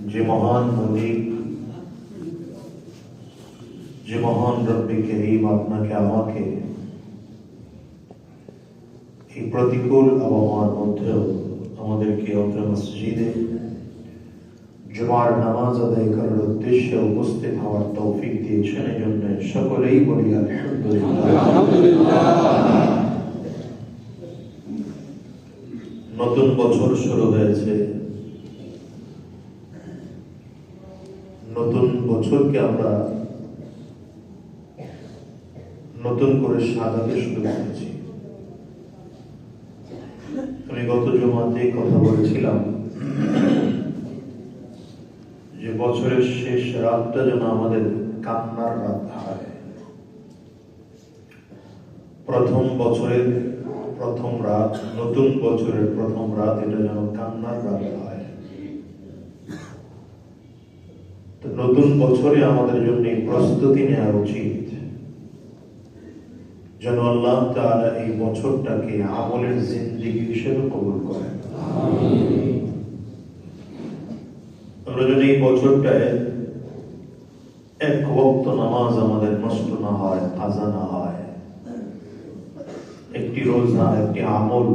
যে মহান মালিক, যে মহান রব্বে করিম আপনাকে আমাকে এই প্রতিকূল আবহাওয়ার মধ্যেও আমাদেরকে অত্র মসজিদে জুমার নামাজ আদায় করার উদ্দেশ্যে উপস্থিত হওয়ার তৌফিক দিয়েছেন। এই জন্য সকলেই বলি আলহামদুলিল্লাহ। নতুন বছর শুরু হয়েছে। নতুন বছরকে আমরা নতুন করে সাজাতে শুরু করেছি। আমি গত জুমাতে কথা বলেছিলাম যে বছরের শেষ রাতটা যেন আমাদের কান্নার রাত হয়। প্রথম বছরের প্রথম রাত, নতুন বছরের প্রথম রাত, এটা যেন কান্নার রাত হয়। তো নতুন বছরে আমাদের জন্য প্রস্তুতি নেওয়া উচিত যেন আল্লাহ তাআলা এই বছরটাকে আমলের জিন্দেগি হিসেবে কবুল করেন। আমরা যদি এই বছরটায় এক ওয়াক্ত নামাজ আমাদের নষ্ট না হয়, কাজা না হয়, একটি রোজা, একটি আমল,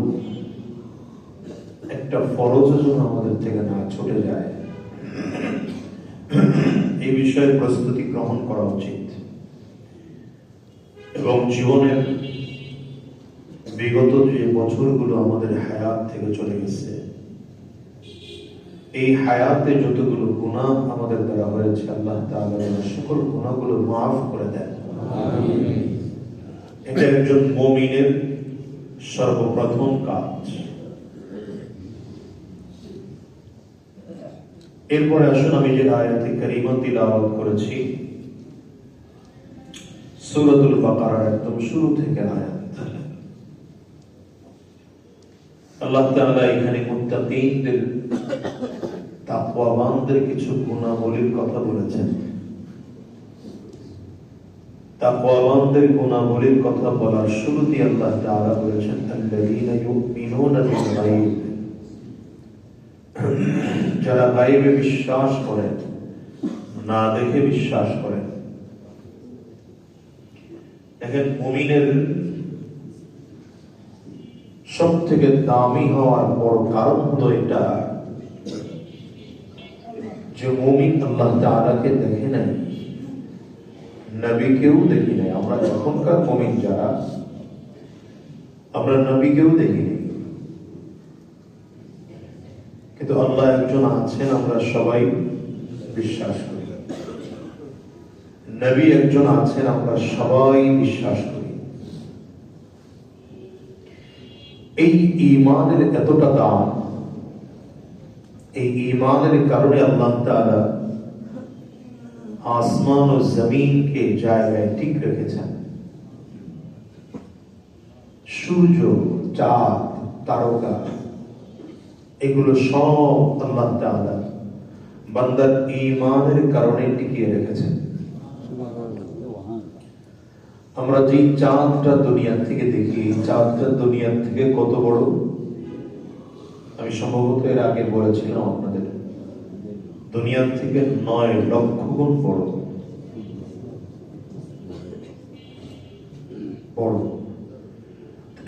একটা ফরজ যেন আমাদের থেকে না ছুটে যায়, এই বিষয়ে প্রস্তুতি গ্রহণ করা উচিত। এবং জীবনের বিগত যে বছরগুলো আমাদের হায়াত থেকে চলে গেছে, এই হায়াতে যতগুলো গুনাহ আমাদের দ্বারা হয়েছে, আল্লাহ তাআলা সকল গুনাহগুলো মাফ করে দেন। এটা একজন মুমিনের সর্বপ্রথম কাজ। এরপরে আসুন আমি যে আয়াতে কারিমা তিলাওয়াত করেছি সূরাতুল বাকারার একদম শুরু থেকে আয়াত। আল্লাহ তাআলা এখানে মুত্তাকিনদের, তাকওয়াবানদের কিছু গুণাবলীর কথা বলেছেন। তাকওয়াবানদের গুণাবলীর কথা বলার শুরুতেই আল্লাহ তাআলা বলেছেন আল্লাযীনা ইউমিনুনা বিল গায়ব, যারা গায়বে বিশ্বাস করে, না দেখে বিশ্বাস করে। দেখেন, মুমিনের সব থেকে দামি হওয়ার বড় কারণ হলো এটা যে মুমিন আল্লাহ তাআলাকে দেখে নাই, নবীকেও দেখি নাই। আমরা এখনকার মুমিন যারা, আমরা নবীকেও দেখিনি, কিন্তু আল্লাহ একজন আছেন আমরা সবাই বিশ্বাস করি। নবী একজন আছেন আমরা সবাই বিশ্বাস করি। এই ঈমানের এতটা দাম, এই ঈমানের কারণে আল্লাহ তাআলা আসমান ও জমিনকে জায়গায় ঠিক রেখেছেন। সূর্য, চাঁদ, তারকা, এগুলো সব আল্লাহ তাআলা বান্দার ঈমানের কারণে টিকিয়ে রেখেছেন। আমরা যে চাঁদটা দুনিয়া থেকে দেখি, চাঁদটা দুনিয়া থেকে কত বড়, আমি সম্ভবত এর আগে বলেছিলাম আপনাদের, দুনিয়া থেকে 9 লক্ষ গুণ বড়।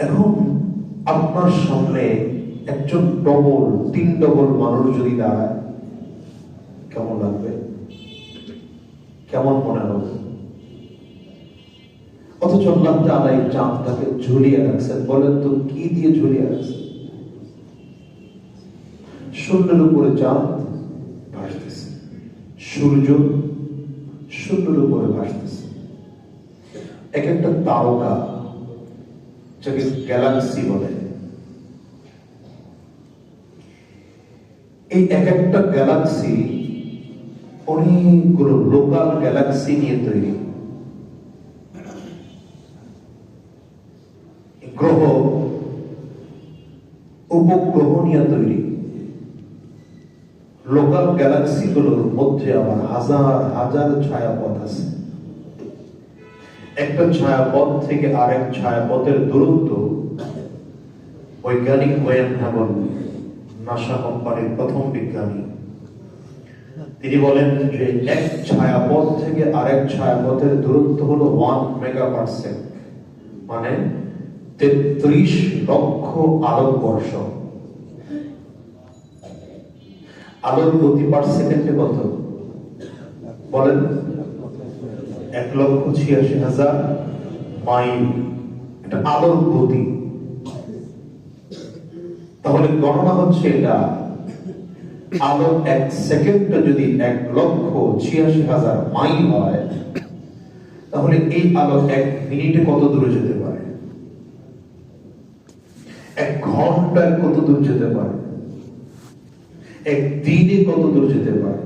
এখন আপনার সামনে একজন ডবল, 3 ডবল মানুষ যদি দাঁড়ায়, কেমন লাগবে? কেমন মনে হবে? অথচ আল্লাহ তাআলা এই চাঁদটাকে ঝুলিয়ে রাখছেন। বলেন তো কি দিয়ে ঝুলিয়ে রাখছেন? শূন্যের উপরে চাঁদ ভাসতেছে, সূর্য শূন্যের উপরে ভাসতেছে। এক একটা তারকা, যাকে গ্যালাক্সি বলে, এই এক একটা গ্যালাক্সি অনেকগুলো লোকাল গ্যালাক্সি নিয়ে তৈরি। গ্রহ, উপগ্রহ নিয়ে তৈরি। লোকাল গ্যালাক্সি গুলোর মধ্যে আবার হাজার হাজার ছায়াপথ আছে। একটা ছায়াপথ থেকে আরেক ছায়াপথের দূরত্ব বৈজ্ঞানিক ওয়েন হ্যাবল, নাসা কোম্পানির প্রথম বিজ্ঞানী, তিনি বলেন যে এক ছায়াপথ থেকে আরেক ছায়াপথের দূরত্ব হলো 1 মেগাপারসেন্ট, মানে 33 লক্ষ আলোকবর্ষ। আলোর গতি পার সেকেন্ডে কত বলেন? 1,86,000 মাইল। এটা আলোর গতি। তাহলে গণনা হচ্ছে এটা, আলো 1 সেকেন্ডে যদি 1,86,000 মাইল হয়, তাহলে এই আলো 1 মিনিটে কত দূরে যেতে পারে? 1 ঘন্টায় কত দূর যেতে পারে? 1 দিনে কত দূর যেতে পারে?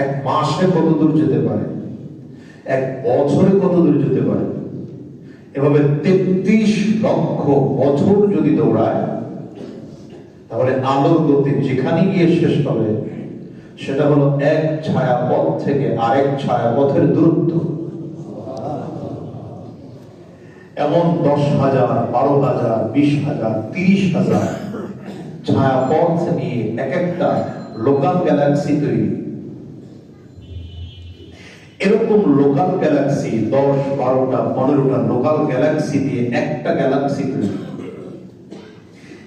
1 মাসে কত দূর যেতে পারে? 1 বছরে কত দূর যেতে পারে? এভাবে 33 লক্ষ বছর যদি দৌড়ায়, তাহলে আলোর গতি যেখানে গিয়ে শেষ হবে সেটা হলো এক ছায়াপথ থেকে আরেক ছায়াপথের দূরত্ব। এমন 10,000, 12,000, 20,000, 30,000 ছায়াপথ নিয়ে এক একটা লোকাল গ্যালাক্সি তৈরি। এরকম লোকাল গ্যালাক্সি 10, 12টা, 15টা লোকাল গ্যালাক্সি দিয়ে একটা গ্যালাক্সি তৈরি।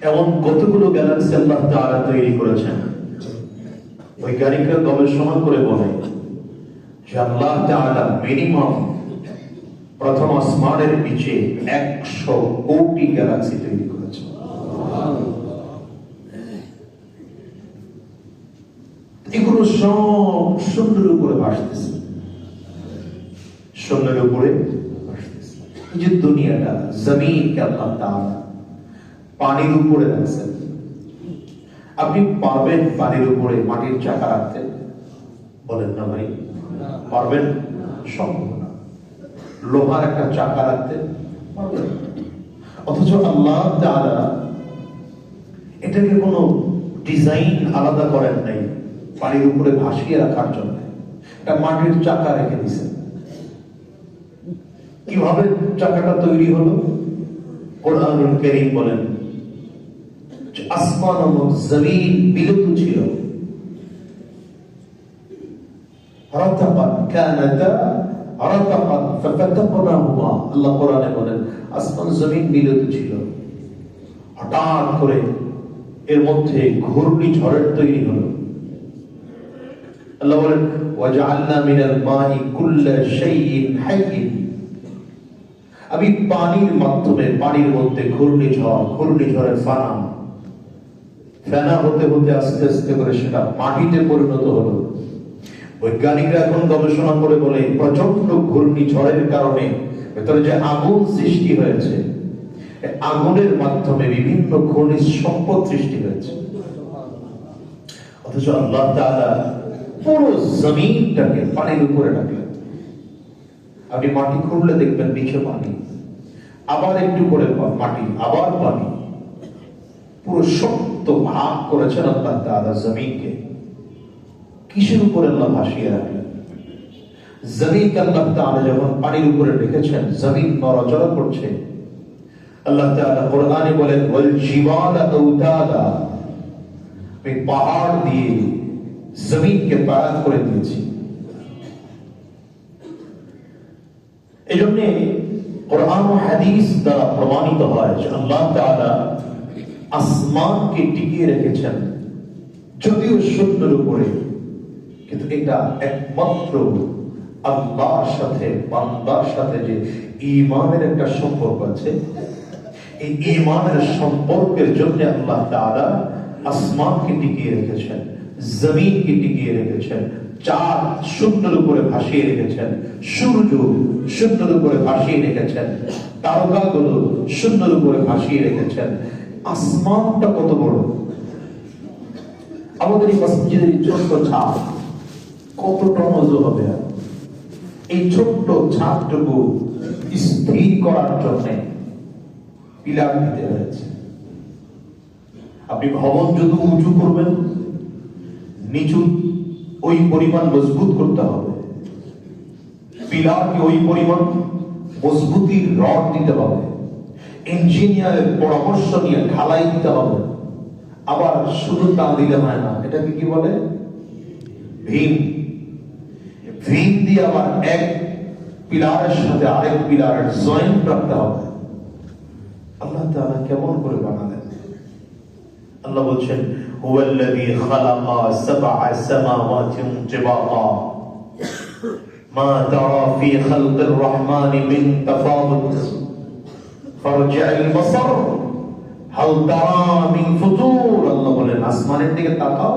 এমন কতগুলো গ্যালাক্সি আল্লাহ তাআলা তৈরি করেছেন। বৈজ্ঞানিকরা গবেষণা করে বলে যে আল্লাহ তাআলা মিনিমাম প্রথম আসমানের নিচে 100 কোটি গ্যালাক্সি তৈরি করেছেন। এগুলো সব শূন্যের উপরে ভাসতেছে, শূন্যের উপরে ভাসতেছে। এই যে দুনিয়াটা, জমিনকে আল্লাহ তাআলা পানির উপরে রাখছেন। আপনি পারবেন পানির উপরে মাটির চাকা রাখতে? বলেন না ভাই, পারবেন? সম্ভব না। লোহার একটা চাকা রাখতে পারবেন? অথচ আল্লাহ তাআলা এটাকে কোনো ডিজাইন আলাদা করেন নাই পানির উপরে ভাসিয়ে রাখার জন্য। একটা মাটির চাকা রেখে দিয়েছেন। কিভাবে চাকাটা তৈরি হলো? কোরআনুল কারীম বলেন আসমান ও জমিন মিলিত ছিল, রাতাকাত কানাতা রাতাকাত ফাতাকনাহুমা। আল্লাহ কোরআনে বলেন আসমান জমিন মিলিত ছিল, হঠাৎ করে এর মধ্যে ঘূর্ণিঝড়ের তৈরি হলো। আল্লাহ বলেন ওয়াজআলনা মিনাল মাই কুল্লা শাইইন হাইয়্যিন। আমি পানির মাধ্যমে, পানির মধ্যে ঘূর্ণিঝড়, ঘূর্ণিঝড়ের ফেনা হতে হতে আস্তে আস্তে করে সেটা মাটিতে পরিণত হলো। বৈজ্ঞানিকরা এখন গবেষণা করে বলে প্রচন্ড ঘূর্ণিঝড়ের কারণে ভেতরে যে আগুন সৃষ্টি হয়েছে, আগুনের মাধ্যমে বিভিন্ন খনিজ সম্পদ সৃষ্টি হয়েছে। অথচ আল্লাহ তাআলা পুরো জমিনটাকে পানির উপরে রাখলেন। আপনি মাটি খুঁড়লে দেখবেন নিচে পানি, আবার একটু করে মাটি, আবার পানি। পুরো শক্ত ভাগ করেছেন আল্লাহ তাআলা জমিনকে। কিসের উপরে আল্লাহ ভাসিয়ে রাখলেন? জমিনকে আল্লাহ তাআলা যখন পানির উপরে রেখেছেন, জমিন নড়াচড়া করছে। আল্লাহ তাআলা কোরআনে বলেন ওয়াল জিবালা আওতাদা, আমি পাহাড় দিয়ে জমিনকে পারাত করে দিয়েছি। এজন্য কোরআন ও হাদিস দ্বারা প্রমাণিত হয় যে আল্লাহ তাআলা আসমানকে টিকিয়ে রেখেছেন, যদিও শূন্যের উপরে, কিন্তু এটা একমাত্র আল্লাহর সাথে, বান্দার সাথে যে ঈমানের একটা সম্পর্ক আছে, এই ঈমানের সম্পর্কের জন্য আল্লাহ তাআলা আসমানকে টিকিয়ে রেখেছেন, জমিনকে টিকিয়ে রেখেছেন, চাঁদ শূন্যের উপরে ভাসিয়ে রেখেছেন, সূর্য শূন্যের উপরে ভাসিয়ে রেখেছেন, তারকাগুলো শূন্যের উপরে ভাসিয়ে রেখেছেন। আসমানটা কত বড়! আমাদের এই মসজিদের ছোট্ট ছাদ কত টন ওজন হবে? এই ছোট্ট ছাদটুকু স্থির করার জন্য পিলার দিতে হয়েছে। আপনি ভবন যত উঁচু করবেন, নিচু ওই পরিমাণ মজবুত করতে হবে। পিলারকে ওই পরিমাণ মজবুতির রড দিতে হবে। ইঞ্জিনিয়ারের পরামর্শ নিয়ে ঢালাই দিতে হবে। আবার শুধু তা দিলে হয় না, এটাকে কি বলে? ভীম ভীম দিয়ে আবার এক পিলারের সাথে আরেক পিলারের জয়েন্ট রাখতে হবে। আল্লাহ তাআলা কেমন করে বানালেন? আল্লাহ বলছেন হুয়াল্লাযী খালাকা সাবআ সামাওয়াতিন তিবাকা মা তারা ফি খালকির রহমানি মিন তাফাউত ফারজি'ল বাসার হাল তারা মিন ফুতুর। আল্লাহ বলেন আসমানের দিকে তাকাও,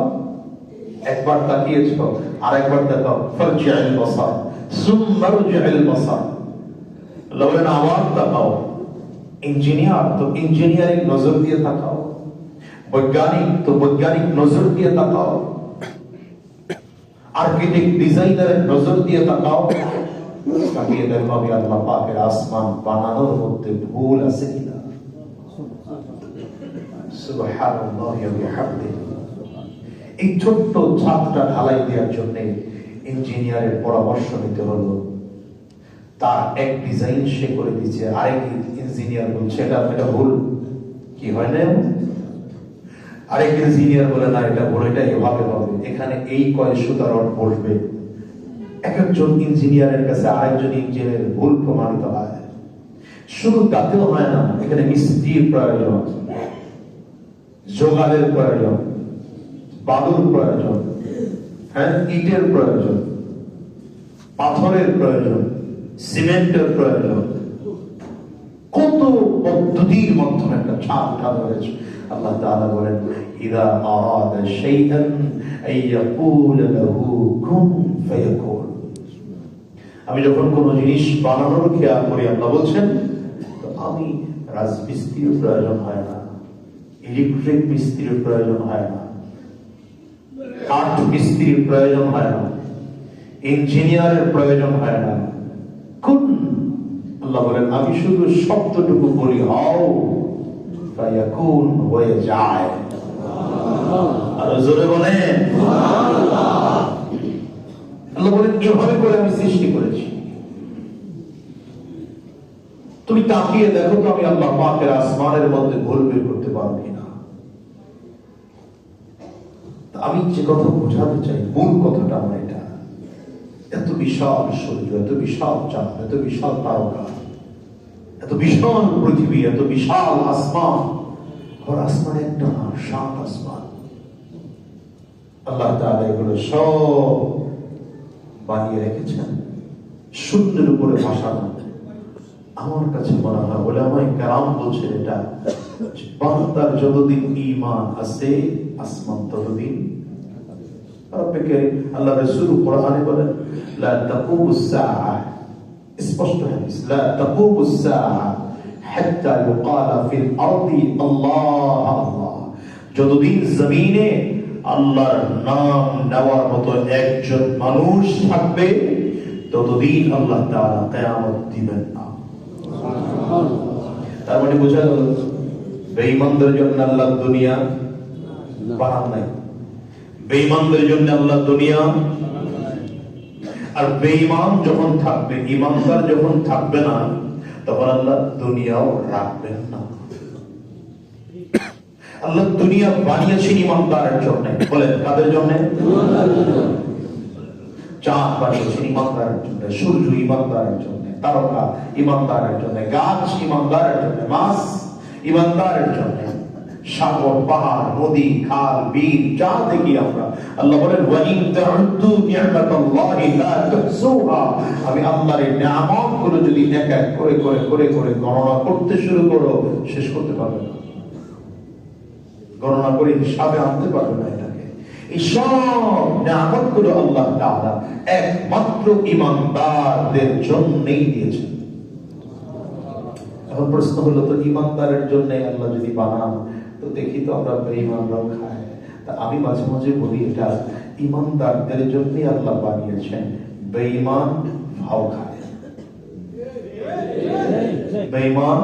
একবার তাকিয়েছো আর একবার তাকাও, ফারজি'ল বাসার সুম্মা রজি'ল বাসার। আল্লাহ বলেন আবার তাকাও। ইঞ্জিনিয়ার তো ইঞ্জিনিয়ারিং নজর দিয়ে তাকাও, বৈজ্ঞানিক তো বৈজ্ঞানিক নজর দিয়ে তাকাও, আর্কিটেক্ট ডিজাইনারের নজর দিয়ে তাকাও। তাকিয়ে দেখো আমি আল্লাহ পাকের আসমান বানানোর মধ্যে ভুল আছে কিনা। সুবহানাল্লাহি ওয়া বিহামদিহি। এই ছোট্ট ছাদটা ঢালাই দেওয়ার জন্য ইঞ্জিনিয়ারের পরামর্শ নিতে হলো। তার এক ডিজাইন সে করে দিচ্ছে, আরেক ইঞ্জিনিয়ার বলছে এটা ভুল, কি হয় না? আরেক ইঞ্জিনিয়ার বলে না এটা ভুল, এটা এভাবে হবে, এখানে এই কয় সুতা রড বসবে। এক একজন ইঞ্জিনিয়ারের কাছে আরেকজন ইঞ্জিনিয়ারের ভুল প্রমাণিত হয়। শুধু তাতেও হয় না, এখানে মিস্ত্রির প্রয়োজন, যোগালের প্রয়োজন, বালুর প্রয়োজন, হ্যাঁ ইটের প্রয়োজন, পাথরের প্রয়োজন, সিমেন্টের প্রয়োজন। কত পদ্ধতির মাধ্যমে একটা ছাদ উঠানো হয়েছে। আল্লাহ তাআলা বলেন ইযা আরাদা শাইআন আইয়াকুল লাহু কুন ফায়াকুন। আমি যখন কোন জিনিস বানানোর খেয়াল করি, আল্লাহ বলছেন তো আমি রাজমিস্ত্রির প্রয়োজন হয় না, ইলেকট্রিক মিস্ত্রির প্রয়োজন হয় না, কাঠ মিস্ত্রির প্রয়োজন হয় না, ইঞ্জিনিয়ারের প্রয়োজন হয় না। কুন, আল্লাহ বলেন আমি শুধু শব্দটুকু বলি হও, ফায়াকুন, হয়ে যায়। আর জোরে বলেন আল্লাহ বলেন এভাবে করে আমি সৃষ্টি করেছি। তুমি তাকিয়ে দেখো তো আমি আল্লাহ পাকের আসমানের মধ্যে ভুল বের করতে পারবো কিনা। আমি যে কথা বোঝাতে চাই, মূল কথাটা আমার এটা। এত বিশাল সূর্য, এত বিশাল চাঁদ, এত বিশাল তারকা, এত বিশাল পৃথিবী, এত বিশাল আসমান, আর আসমান একটা না, 7 আসমান। আল্লাহ তাআলা এগুলো সব বানিয়ে রেখেছেন শূন্যের উপরে ভাসানো। আমার কাছে মনে হয় উলামায়ে কেরাম বলছেন এটা বান্দার যতদিন ঈমান আছে আসমান ততদিন। আল্লাহ রাসূল কোরআনে বলেন লা তাকুমুস সাআহ, স্পষ্ট হাদিস, লা তাকুমুস সাআহ হাত্তা ইউকালা ফিল আরদি আল্লাহ আল্লাহ। যতদিন জমিনে আল্লাহর নাম নেওয়ার মতো একজন মানুষ থাকবে ততদিন আল্লাহ তাআলা কিয়ামত দিবেন না। তার মানে বোঝা গেল বেঈমানদের জন্য আল্লাহ দুনিয়া বানান নাই, বেঈমানদের জন্য আল্লাহ দুনিয়া। আর বেঈমান যখন থাকবে, ঈমানদার যখন থাকবে না, তখন আল্লাহ দুনিয়াও রাখবেন না। আল্লাহ দুনিয়া বানিয়েছেন ঈমানদারের জন্য। বলেন কাদের জন্য? চাঁদ বানিয়েছেন ঈমানদারের জন্য, সূর্য ঈমানদারের জন্য, তারকা ঈমানদারের জন্য, গাছ ঈমানদারের জন্য, মাছ ঈমানদারের জন্য, সাগর, পাহাড়, নদী, খাল, বিল যা দেখি আমরা, আল্লাহ বলেন ওয়া ইন তা'উদ্দু নি'মাতাল্লাহি লা তুহসুহা। আমি আল্লাহর নিয়ামতগুলো যদি এক এক করে করে করে করে গণনা করতে শুরু করো, শেষ করতে পারবে না, গণনা করে হিসাবে আনতে পারবে না এটাকে। এই সব নিয়ামতগুলো আল্লাহ তাআলা একমাত্র ঈমানদারদের জন্যই দিয়েছেন। এখন প্রশ্ন হলো তো ঈমানদারের জন্য আল্লাহ যদি বানান, তো দেখি তো আমরা বেঈমানরাও খাই। তা আমি মাঝে মাঝে বলি এটা ঈমানদারদের জন্যই আল্লাহ বানিয়েছেন, বেঈমান ভাও খায়। বেঈমান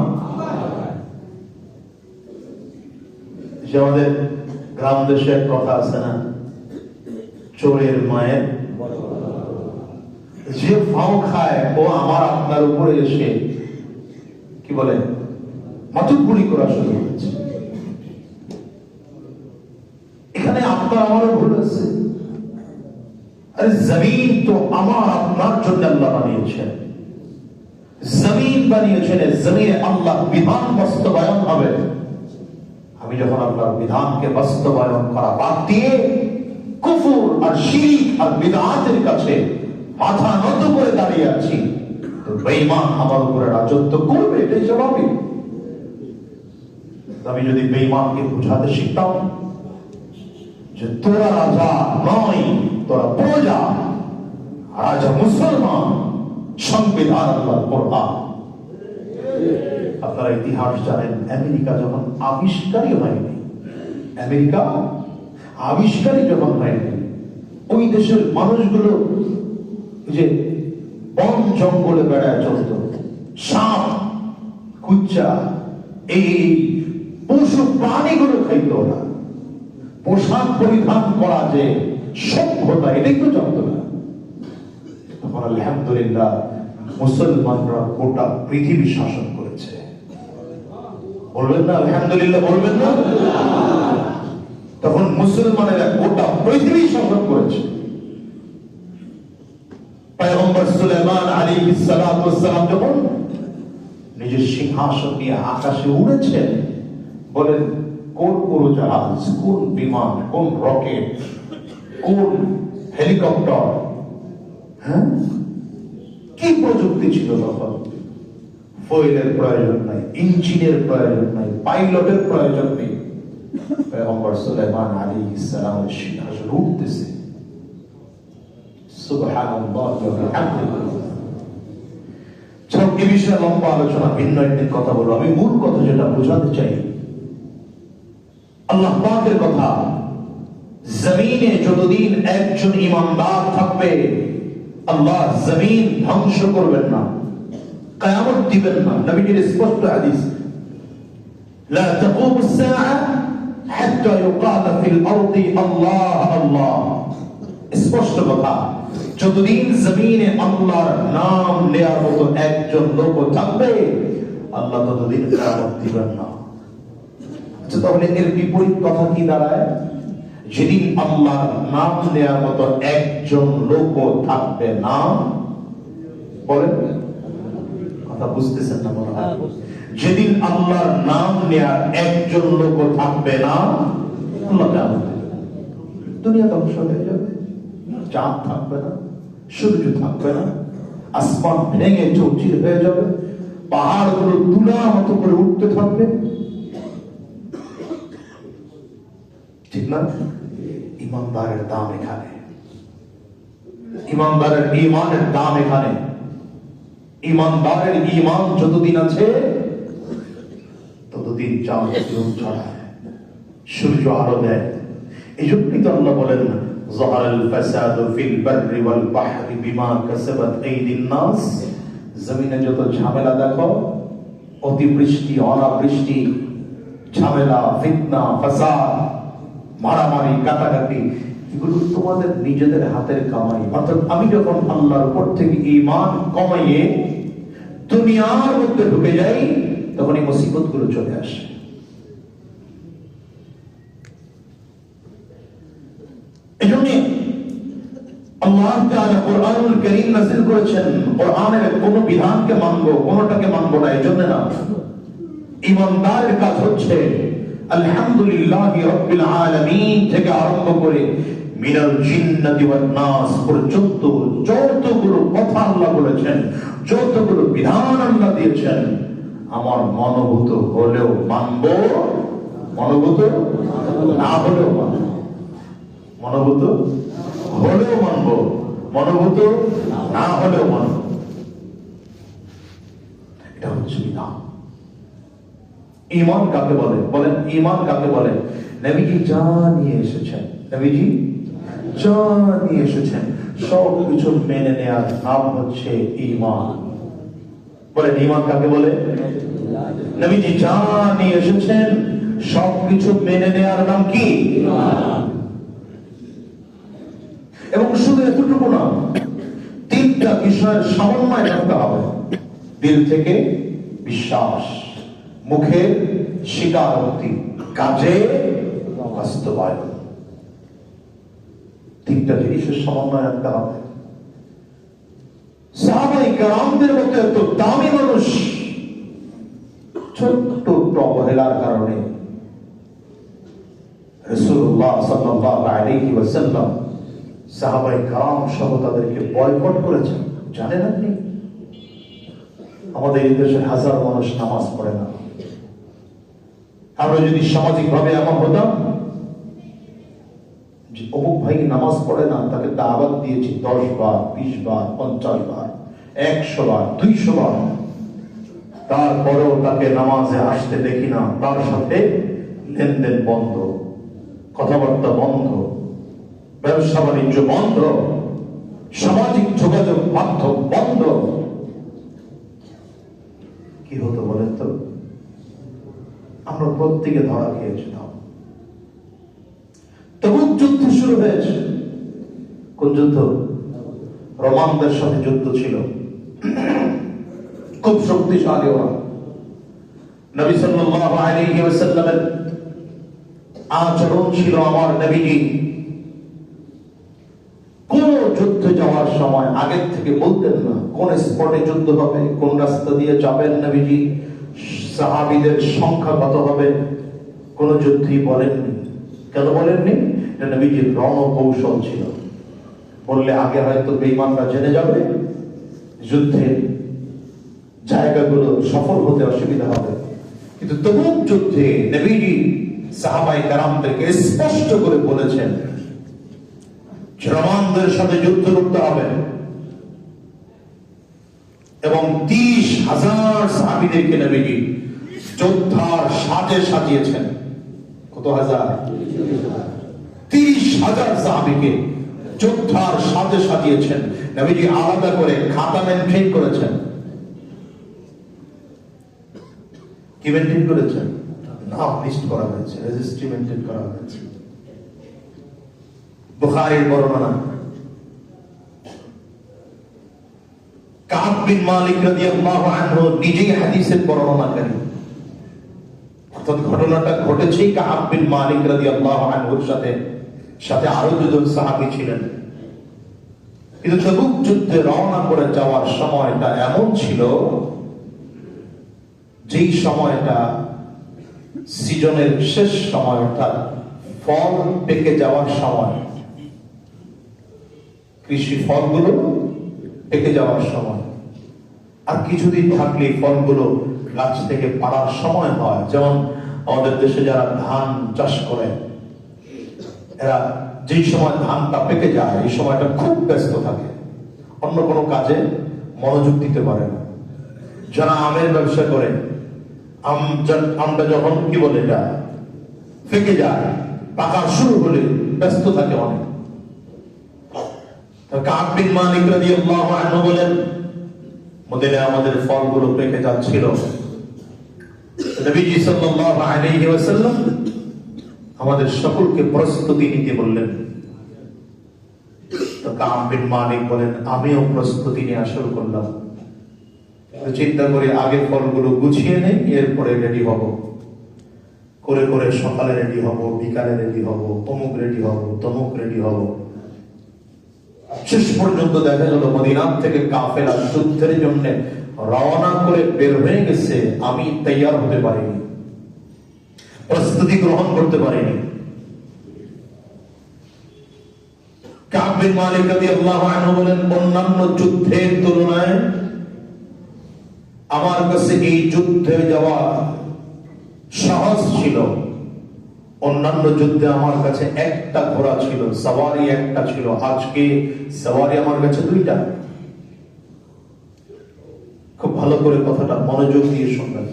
যে আমাদের গ্রাম দেশে এক কথা আছে না, চোরের মায়ের যে ভাও খায় ও আমার আপনার উপরে এসে কি বলে মাতুব্বরি করা শুরু করেছে। এখানে আপনার আমারও ভুল আছে। আরে জমিন তো আমার আপনার জন্য আল্লাহ বানিয়েছেন, জমিন বানিয়েছেন, জমিনে আল্লাহ বিধান বাস্তবায়ন হবে। আমি যখন আল্লাহর বিধানকে বাস্তবায়ন করা বাদ দিয়ে কুফর আর শিরক আর বিদআতের কাছে মাথা নত করে দাঁড়িয়ে আছি, তো বেঈমান আমার উপরে রাজত্ব করবে, এটাই স্বাভাবিক। আমি যদি বেঈমানকে বুঝাতে শিখতাম যে তোরা রাজা নয়, তোরা প্রজা, রাজা মুসলমান, সংবিধান আল্লাহর কোরআন। আপনারা ইতিহাস জানেন, আমেরিকা যখন আবিষ্কারই হয়নি, আমেরিকা আবিষ্কারই যখন হয়নি, ওই দেশের মানুষগুলো যে বন জঙ্গলে বেড়ায় চলত, সাপ কুচ্চা এই পশু প্রাণীগুলো খাইত না, পোশাক পরিধান করা যে সভ্যতা এটাই তো জানত না। তখন আলহামদুলিল্লাহ মুসলমানরা গোটা পৃথিবী শাসন করেছে। বলবেন না আলহামদুলিল্লাহ? বলবেন না? তখন মুসলমানেরা গোটা পৃথিবী শাসন করেছে। পয়গম্বর সুলাইমান আলাইহিস সালাতু ওয়াস সালাম যখন নিজের সিংহাসন নিয়ে আকাশে উড়েছেন, বলেন কোন উড়োজাহাজ, কোন বিমান, কোন রকেট, কোন হেলিকপ্টার, হ্যাঁ কি প্রযুক্তি ছিল তখন? ফুয়েলের প্রয়োজন নাই, ইঞ্জিনের প্রয়োজন নাই, পাইলটের প্রয়োজন নেই। পয়গম্বর সুলাইমান আলাইহিস সালামের সিংহাসন উঠতেছে। সুবহানাল্লাহ ওয়া বিহামদিহি। এই বিষয়ে লম্বা আলোচনা, ভিন্ন একদিন কথা বলবো। আমি মূল কথা যেটা বোঝাতে চাই, আল্লাহ পাকের কথা, জমিনে যতদিন একজন ঈমানদার থাকবে আল্লাহ জমিন ধ্বংস করবেন না, কিয়ামত দিবেন না। নবীজির স্পষ্ট হাদিস, লা তাকুমু الساعة حتى يقال في الأرض الله الله। স্পষ্ট কথা, যতদিন জমিনে আল্লাহর নাম নেওয়ার মতো একজন লোক থাকবে আল্লাহ ততদিন কিয়ামত দিবেন না। আচ্ছা, তাহলে এর বিপরীত কথা কি দাঁড়ায়? যেদিন আল্লাহর নাম নেওয়ার মতো একজন লোক থাকবে না, বলেন কথা বুঝতেছেন না মনে হয়? যেদিন আল্লাহর নাম নেওয়ার একজন লোক থাকবে না, আল্লাহ কিয়ামত দিবেন। দুনিয়া ধ্বংস হয়ে যাবে, চাঁদ থাকবে না, সূর্য থাকবে না, আসমান ভেঙে চৌচির হয়ে যাবে, পাহাড়গুলো তুলার মতো করে উঠতে থাকবে, ঠিক না? ইমানদারের দাম এখানে, ইমানদারের ঈমানের দাম এখানে। ইমানদারের ঈমান যতদিন আছে ততদিন চাঁদ ছড়ায়, সূর্য আলো দেয়। এই জন্যই তো আল্লাহ বলেন, যাহারাল ফাসাদু ফিল বাররি ওয়াল বাহরি বিমা কাসাবাত আইদিন নাস। জমিনে যত ঝামেলা দেখো, অতিবৃষ্টি, অনাবৃষ্টি, ঝামেলা, ফিতনা, ফাসাদ, মারামারি, কাটাকাটি, এগুলো তোমাদের নিজেদের হাতের কামাই। অর্থাৎ আমি যখন আল্লাহর উপর থেকে ঈমান কমাইয়ে দুনিয়ার মধ্যে ঢুকে যাই, তখন এই মুসিবত গুলো চলে আসে। এজন্য আল্লাহ তাআলা কোরআনুল কারীম নাযিল করেছেন। কোরআনের কোন বিধানকে মানবো, কোনটাকে মানবো না, এজন্য না। ঈমানদারের কাজ হচ্ছে আলহামদুলিল্লাহি রাব্বিল আলামিন থেকে আরম্ভ করে মিনাল জিন্নাতি ওয়ান নাস পর্যন্ত যতগুলো কথা আল্লাহ বলেছেন, যতগুলো বিধান আল্লাহ দিয়েছেন, আমার মনোভূত হলেও মানবো, মনোভূত না হলেও মানবো, মনোভূত হলেও মানবো, মনোভূত না হলেও মানবো। এটা হচ্ছে বিধান। ঈমান কাকে বলে? বলেন ঈমান কাকে বলে? নবীজি যা নিয়ে এসেছেন, নবীজি যা নিয়ে এসেছেন সব কিছু মেনে নেওয়ার নাম হচ্ছে ঈমান। বলেন ঈমান কাকে বলে? নবীজি যা নিয়ে এসেছেন সব কিছু মেনে নেওয়ার নাম কি? ঈমান। এবং শুধু এতটুকু না, তিনটা বিষয়ের সমন্বয় রাখতে হবে। দিল থেকে বিশ্বাস, মুখে স্বীকারোক্তি, কাজে বাস্তবায়ন। তিনটা তিনটা জিনিসের সমন্বয় আনতে হবে। সাহাবায়ে কেরামদের মতো এত দামি মানুষ ছোট্ট অবহেলার কারণে রাসূলুল্লাহ সাল্লাল্লাহু আলাইহি ওয়াসাল্লাম সাহাবায়ে কেরাম সহ তাদেরকে বয়কট করেছেন। জানেন আপনি, আমাদের এই দেশে হাজার মানুষ নামাজ পড়ে না। আমরা যদি সামাজিক ভাবে এমন হতাম যে অমুক ভাই নামাজ পড়ে না, তাকে দাওয়াত দিয়েছি 10 বার, 20 বার, 50 বার, 100 বার, 200 বার, তারপরেও তাকে নামাজে আসতে দেখি না, তার সাথে লেনদেন বন্ধ, কথাবার্তা বন্ধ, ব্যবসা বাণিজ্য বন্ধ, সামাজিক যোগাযোগ মাধ্যম বন্ধ, কি হতো বলেন তো? আমরা প্রত্যেকে ধরা খেয়েছিলাম। তবুক যুদ্ধ শুরু হয়েছে। কোন যুদ্ধ? রোমানদের সাথে যুদ্ধ ছিল, খুব শক্তিশালী ওরা। নবী সাল্লাল্লাহু আলাইহি ওয়াসাল্লামের আচরণ ছিল, আমার নবীজি কোন যুদ্ধে যাওয়ার সময় আগের থেকে বলতেন না কোন স্পটে যুদ্ধ হবে, কোন রাস্তা দিয়ে যাবেন নবীজি, সাহাবীদের সংখ্যা কত হবে, কোন যুদ্ধই বলেননি। কেন বলেননি? এটা নবীজির রণকৌশল ছিল। বললে আগে হয়তো বেঈমানরা জেনে যাবে, যুদ্ধের জায়গাগুলো সফল হতে অসুবিধা হবে। কিন্তু তবুক যুদ্ধে নবীজি সাহাবায়ে কেরামদেরকে স্পষ্ট করে বলেছেন রোমানদের সাথে যুদ্ধ করতে হবে, এবং 30,000 সাহাবীদেরকে নবীজি যোদ্ধার সাজে সাজিয়েছেন। কত হাজার? 30,000 সাহাবীকে যোদ্ধার সাজে সাজিয়েছেন। নবীজি আলাদা করে খাতা মেনটেন করেছেন। কি মেনটেন করেছেন? নাম লিস্ট করা হয়েছে, রেজিস্ট্রি মেনটেন করা হয়েছে। বুখারীর বর্ণনা, কাব বিন মালিক রাদিয়াল্লাহু আনহু নিজেই হাদিসের বর্ণনাকারী। অর্থাৎ ঘটনাটা ঘটেছে কাব বিন মালিক রাদিয়াল্লাহু আনহুর সাথে, সাথে আরো দুজন সাহাবী ছিলেন। কিন্তু তাবুক যুদ্ধে রওনা করে যাওয়ার সময়টা এমন ছিল, যেই সময়টা সিজনের শেষ সময়, অর্থাৎ ফল পেকে যাওয়ার সময়, কৃষি ফলগুলো পেকে যাওয়ার সময়। আর কিছুদিন থাকলে ফলগুলো গাছ থেকে পাড়ার সময় হয়। যেমন আমাদের দেশে যারা ধান চাষ করে, এরা যেই সময় ধানটা পেকে যায়, এই সময়টা খুব ব্যস্ত থাকে, অন্য কোনো কাজে মনোযোগ দিতে পারে না। যারা আমের ব্যবসা করে, আমটা যখন কি বলে এটা পেকে যায়, পাকা শুরু হলে ব্যস্ত থাকে অনেক। কাব বিন মালিক রাদিয়াল্লাহু আনহু বলেন, মদিনায় আমাদের ফলগুলো পেকে যাচ্ছিল। নবীজি সাল্লাল্লাহু আলাইহি ওয়াসাল্লাম আমাদের সকলকে প্রস্তুতি নিতে বললেন। তো কাব বিন মালিক বলেন, আমিও প্রস্তুতি নিয়ে শুরু করলাম। চিন্তা করে আগে ফলগুলো গুছিয়ে নেই, এরপরে রেডি হব। করে করে সকালে রেডি হব, বিকালে রেডি হব, অমুক রেডি হব, তমুক রেডি হব। শেষ পর্যন্ত দেখা গেল মদিনা থেকে কাফেলা যুদ্ধের জন্য রওনা করে বের হয়ে গেছে, আমি তৈয়ার হতে পারিনি, প্রস্তুতি গ্রহণ করতে পারিনি। কাব বিন মালিক রাদিয়াল্লাহু আনহু বলেন, অন্যান্য যুদ্ধের তুলনায় আমার কাছে এই যুদ্ধে যাওয়া সহজ ছিল। অন্যান্য যুদ্ধে আমার কাছে একটা ঘোড়া ছিল, সওয়ারি একটা ছিল, আজকে সওয়ারি আমার কাছে 2টা। খুব ভালো করে কথাটা মনোযোগ দিয়ে শুনবেন।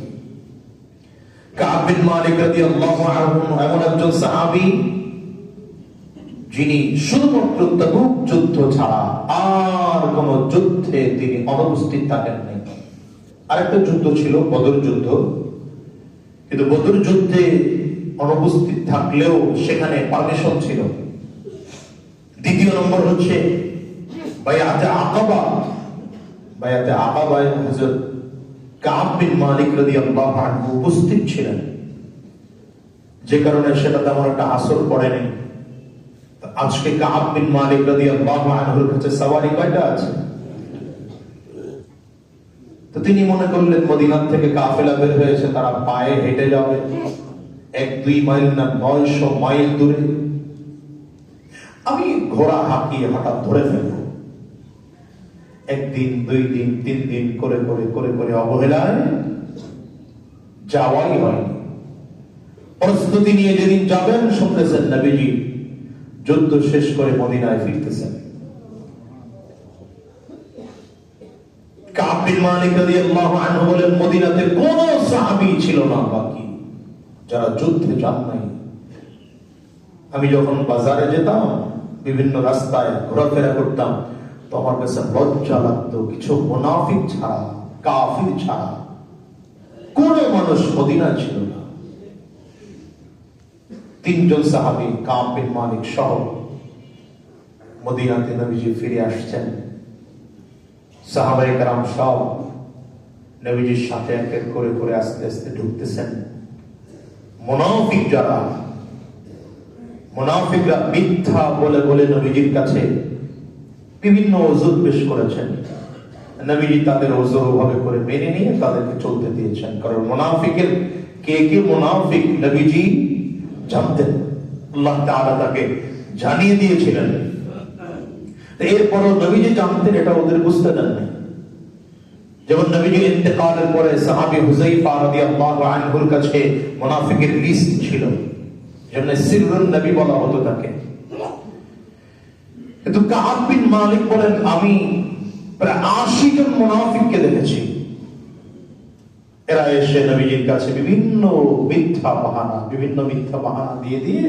কাব বিন মালিক রাদিয়াল্লাহু আনহু এমন একজন সাহাবী, যিনি শুধুমাত্র তাবুক যুদ্ধ ছাড়া আর কোন যুদ্ধে তিনি অনুপস্থিত থাকেন নাই। আরেকটা যুদ্ধ ছিল বদর যুদ্ধ, কিন্তু বদর যুদ্ধে অনুপস্থিত থাকলেও সেখানে পারমিশন ছিল। দ্বিতীয় নম্বর হচ্ছে বায়াতে আকাবা। বায়াতে আকাবায় হযরত কাব বিন মালিক রাদিয়াল্লাহু আনহু উপস্থিত ছিলেন, যে কারণে সেটা তেমন একটা আসর পড়েনি। আজকে কাব বিন মালিক রাদিয়াল্লাহু আনহুর কাছে সওয়ারি কয়টা আছে? তো তিনি মনে করলেন মদিনা থেকে কাফেলা বের হয়েছে, তারা পায়ে হেঁটে যাবে 1-2 মাইল না 900 মাইল দূরে। আমি ঘোড়া হাঁকিয়ে হঠাৎ ধরে ফেলবো। 1 দিন 2 দিন 3 দিন করে করে করে করে অবহেলায় যাওয়াই হয়নি। প্রস্তুতি নিয়ে যেদিন যাবেন শুনতেছেন নবীজি যুদ্ধ শেষ করে মদিনায় ফিরতেছেন। কাব বিন মালিক রাদিয়াল্লাহু আনহু বলেন, মদিনাতে কোন সাহাবী ছিল না বাকি যারা যুদ্ধে যান নাই। আমি যখন বাজারে যেতাম, বিভিন্ন রাস্তায় ঘোরাফেরা করতাম, তো আমার কাছে লজ্জা লাগতো, কিছু মুনাফিক ছাড়া, কাফির ছাড়া কোন মানুষ মদিনা ছিল না। 3 জন সাহাবী কাব বিন মালিক সহ মদিনাতে নবীজি ফিরে আসছেন। সাহাবায়ে কেরাম সব নবীজির সাথে এক এক করে করে আস্তে আস্তে ঢুকতেছেন। মুনাফিক যারা, মুনাফিকরা মিথ্যা বলে বলে নবীজির কাছে বিভিন্ন ওযর পেশ করেছেন। নবীজি তাদের ওযর ওভাবে করে মেনে নিয়ে তাদেরকে চলতে দিয়েছেন। কারণ মুনাফিকের কে কে মুনাফিক নবীজি জানতেন, আল্লাহ তাআলা তাকে জানিয়ে দিয়েছিলেন। এরপরও নবীজি জানতেন, এটা ওদের বুঝতে দেন নাই। যেমন নবীজি ইন্তেকালের পরে সাহাবী হুযায়ফা রাদিয়াল্লাহু আনহুর কাছে মুনাফিকের লিস্ট ছিল, জন্য সিররুন নবী বলা হতো তাকে। কিন্তু কাব বিন মালিক বলেন, আমি প্রায় 80 জন মুনাফিককে দেখেছি। এরা এসে নবীজির কাছে বিভিন্ন মিথ্যা বাহানা দিয়ে দিয়ে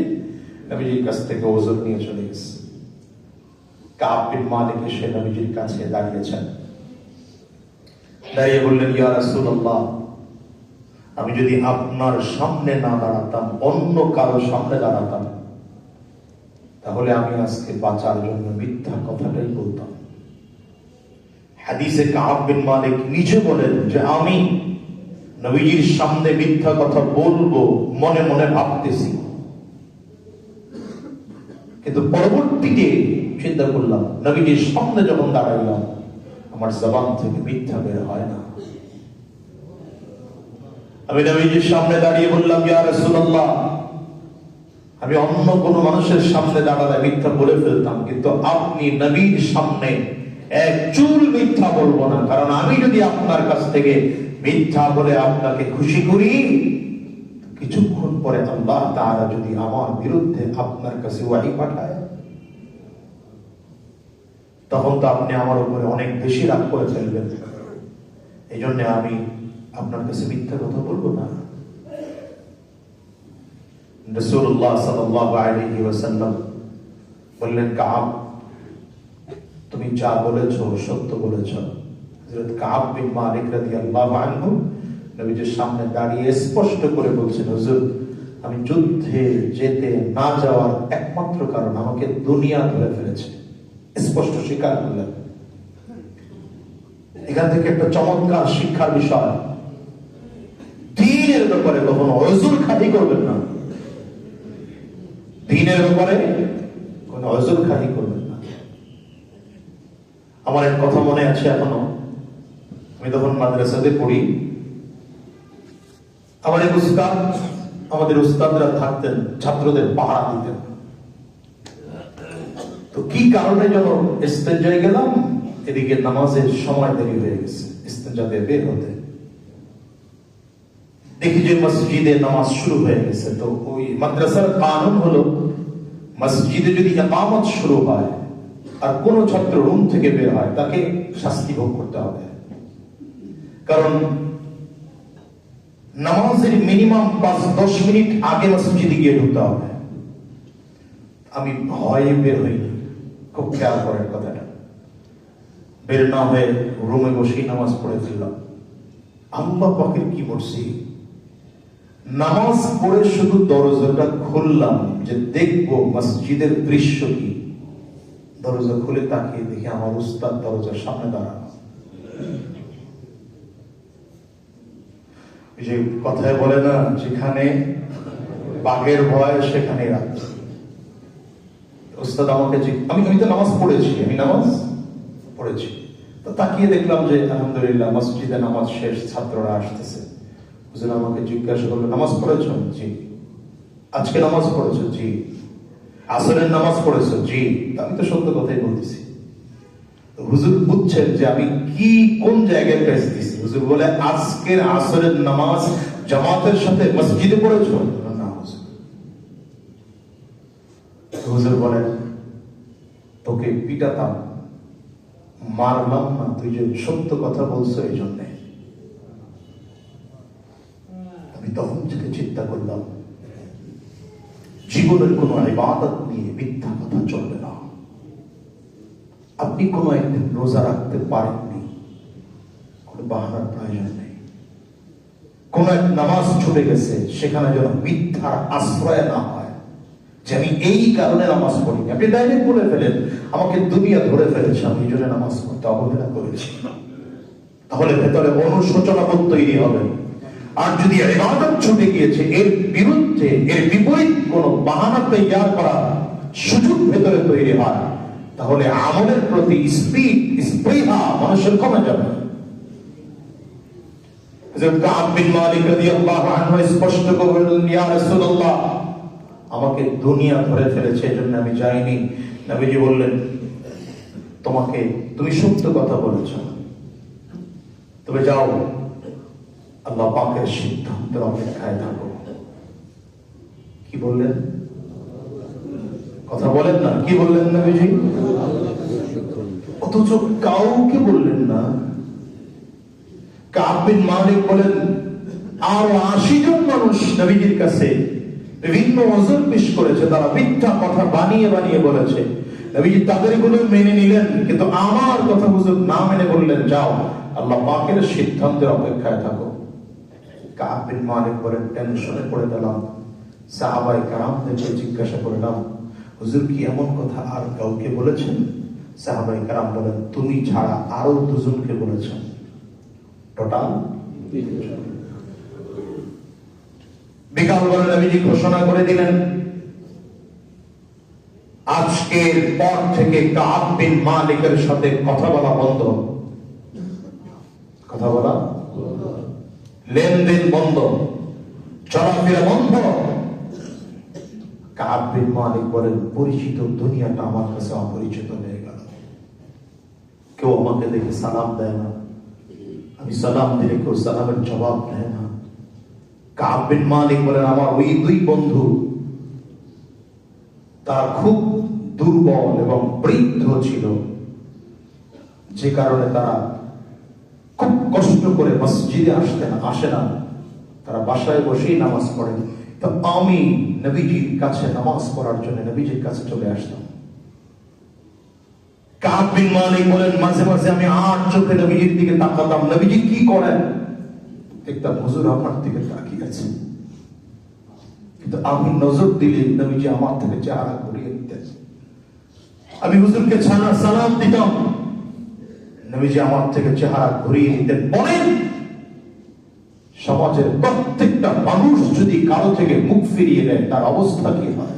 নবীজির কাছ থেকে ওযর নিয়ে চলে গেছে। কাব বিন মালিক এসে নবীজির কাছে দাঁড়িয়েছেন, দাঁড়িয়ে বললেন, ইয়া রাসূলুল্লাহ, আমি যদি আপনার সামনে না দাঁড়াতাম, অন্য কারো সামনে দাঁড়াতাম, তাহলে আমি আজকে বাঁচার জন্য মিথ্যা কথাটাই বলতাম। হাদিসে কাব বিন মালিক নিজে বলেন যে আমি নবীজির সামনে মিথ্যা কথা বলবো মনে মনে ভাবতেছি, কিন্তু পরবর্তীতে চিন্তা করলাম নবীজির সামনে যখন দাঁড়াইলাম আমার জবান থেকে মিথ্যা বের হয় না। আমি নবীজির সামনে দাঁড়িয়ে বললাম, ইয়া রাসূলুল্লাহ, আমি অন্য কোন মানুষের সামনে দাঁড়ালে মিথ্যা বলে ফেলতাম, কিন্তু আপনি নবীর সামনে এক চুল মিথ্যা বলবো না। কারণ আমি যদি আপনার কাছ থেকে মিথ্যা বলে আপনাকে খুশি করি, কিছুক্ষণ পরে আল্লাহ তাআলা যদি আমার বিরুদ্ধে আপনার কাছে ওহী পাঠায়, তখন তো আপনি আমার উপরে অনেক বেশি রাগ করে ফেলবেন। এই জন্য আমি আপনার কাছে মিথ্যা কথা বলবো না। রাসূলুল্লাহ সাল্লাল্লাহু আলাইহি ওয়াসাল্লাম বললেন, কাব, তুমি যা বলেছো সত্য বলেছো। হযরত কাব বিন মালিক রাদিয়াল্লাহু আনহু নবীজির সামনে দাঁড়িয়ে স্পষ্ট করে বলছেন, হুজুর, আমি যুদ্ধে যেতে না যাওয়ার একমাত্র কারণ আমাকে দুনিয়া ধরে ফেলেছে। স্পষ্ট স্বীকার করলেন। এখান থেকে একটা চমৎকার শিক্ষার বিষয়, দ্বীনের ব্যাপারে কখনো ওযর খালি করবেন না। দ্বীনের ব্যাপারে কোনো ওযর খালি করবেন না। আমার এক কথা মনে আছে এখনো, আমি তখন মাদ্রাসাতে পড়ি, আমাদের উস্তাদরা থাকতেন, ছাত্রদের পাহারা দিতেন। তো কি কারণে যেন ইস্তেঞ্জায় গেলাম, এদিকে নামাজের সময় দেরি হয়ে গেছে, ইস্তেঞ্জাতে বের হতে দেখি যে মসজিদে নামাজ শুরু হয়ে গেছে। তো ওই মাদ্রাসার কানুন হলো, মসজিদে যদি ইকামত শুরু হয় আর কোন ছাত্র রুম থেকে বের হয়, তাকে শাস্তি ভোগ করতে হবে। কারণ নামাজের মিনিমাম 5-10 মিনিট আগে মসজিদে গিয়ে ঢুকতে হবে। আমি ভয়ে বের হইনি, খুব খেয়াল করার কথাটা। বের না হয়ে রুমে বসেই নামাজ পড়ে ফেললাম। আল্লাহ পাকের কি মর্জি, নামাজ পড়ে শুধু দরজাটা খুললাম যে দেখবো মসজিদের দৃশ্য কি। দরজা খুলে তাকিয়ে দেখি আমার উস্তাদ দরজার সামনে দাঁড়ানো। যে কথায় বলে না, যেখানে বাঘের ভয় সেখানে রাখছে। ওস্তাদ আমাকে যে আমি তো নামাজ পড়েছি, তো তাকিয়ে দেখলাম যে আলহামদুলিল্লাহ মসজিদে নামাজ শেষ, ছাত্ররা আসতেছে। হুজুর আমাকে জিজ্ঞাসা করলো, নামাজ পড়েছো? জি। আজকে নামাজ পড়েছো? জি। আসরের নামাজ পড়েছো? জি। আমি তো সত্য কথাই বলতেছি। হুজুর বুঝছেন যে আমি কি কোন জায়গায় পেশ দিছি। হুজুর বলে, আজকের আসরের নামাজ জামাতের সাথে মসজিদে পড়েছো? না হুজুর। হুজুর বলেন, তোকে পিটাতাম, মারলাম না, তুই যে সত্য কথা বলছো এই জন্য। আমি তখন থেকে চিন্তা করলাম, জীবনের কোন ইবাদত নিয়ে মিথ্যা কথা চলবে না। আপনি কোনো একদিন রোজা রাখতে পারেননি, কোনো বাহানার প্রয়োজন নেই। কোন এক নামাজ ছুটে গেছে, সেখানে যেন মিথ্যার আশ্রয় না হয় যে আমি এই কারণে নামাজ পড়িনি। আপনি ডাইরেক্ট বলে ফেলেন, আমাকে দুনিয়া ধরে ফেলেছে, আমি এই জন্য নামাজ পড়তে অবহেলা করেছি। তাহলে ভেতরে অনুশোচনা বোধ তৈরি হবে। আর যদি ইবাদত ছুটে গিয়েছে, এর বিরুদ্ধে এর বিপরীত কোন বাহানা তৈরি করা সুযোগ ভেতরে তৈরি হয়, তাহলে আমলের প্রতি স্পৃহা মানুষের কমে যাবে। কাব বিন মালিক রাদিয়াল্লাহু আনহু স্পষ্ট করে বললেন, ইয়া রাসূলুল্লাহ, আমাকে দুনিয়া ধরে ফেলেছে, এজন্য আমি যাইনি। নবীজি বললেন, তুমি সত্য কথা বলেছ, তবে যাও, আল্লাহ পাকের সিদ্ধান্তের অপেক্ষায় থাকো। কি বললেন? কথা বলেন না, কি বললেন নবীজি? অথচ কাউকে বললেন না। কাব বিন মালিক বলেন, আর 80 জন মানুষ নবীজির কাছে বিভিন্ন ওযর পেশ করেছে, তারা মিথ্যা কথা বানিয়ে বানিয়ে বলেছে। নবীজি তাদের গুলো মেনে নিলেন, কিন্তু আমার কথা হুজুর না মেনে বললেন, যাও, আল্লাহ পাকের সিদ্ধান্তের অপেক্ষায় থাকো। কাব বিন মালিক বলেন, টেনশনে পড়ে গেলাম। সাহাবায়ে কেরামদেরকে জিজ্ঞাসা করলাম, হুজুর কি এমন কথা আর কাউকে বলেছেন? সাহাবায়ে কেরাম বলেন, তুমি ছাড়া আরো 2 জনকে বলেছেন। টোটাল 3 জন। বিকালবেলা নবীজি ঘোষণা করে দিলেন, আজকের পর থেকে কাব বিন মালিকের সাথে কথা বলা বন্ধ। কথা বলা, লেনদেন বন্ধ, চলাফেরা বন্ধ। কাব বিন মালিক বলেন, পরিচিত দুনিয়াটা আমার কাছে অপরিচিত হয়ে গেল। কেউ আমাকে দেখে সালাম দেয় না, আমি সালাম দিলে কেউ সালামের জবাব দেয় না। কাব বিন মালিক বলেন, আমার ওই 2 বন্ধু তারা খুব দুর্বল এবং বৃদ্ধ ছিল, যে কারণে তারা খুব কষ্ট করে মসজিদে আসে না, তারা বাসায় বসেই নামাজ পড়ে। তো আমি নবীজির কাছে নামাজ পড়ার জন্য নবীজির কাছে চলে আসতাম। কাব বিন মালিক বলেন, মাঝে মাঝে আমি আর চোখে নবীজির দিকে তাকাতাম, নবীজি কি করেন দেখতাম, হুজুর আমার দিকে তাকিয়ে আছেন, কিন্তু আমি নজর দিলে নবীজি আমার থেকে চেহারা ঘুরিয়ে দিতেন। আমি হুজুরকে সালাম দিতাম, নবীজি আমার থেকে চেহারা ঘুরিয়ে দিতেন। বলেন, সমাজের প্রত্যেকটা মানুষ যদি কারো থেকে মুখ ফিরিয়ে নেয়, তার অবস্থা কি হয়?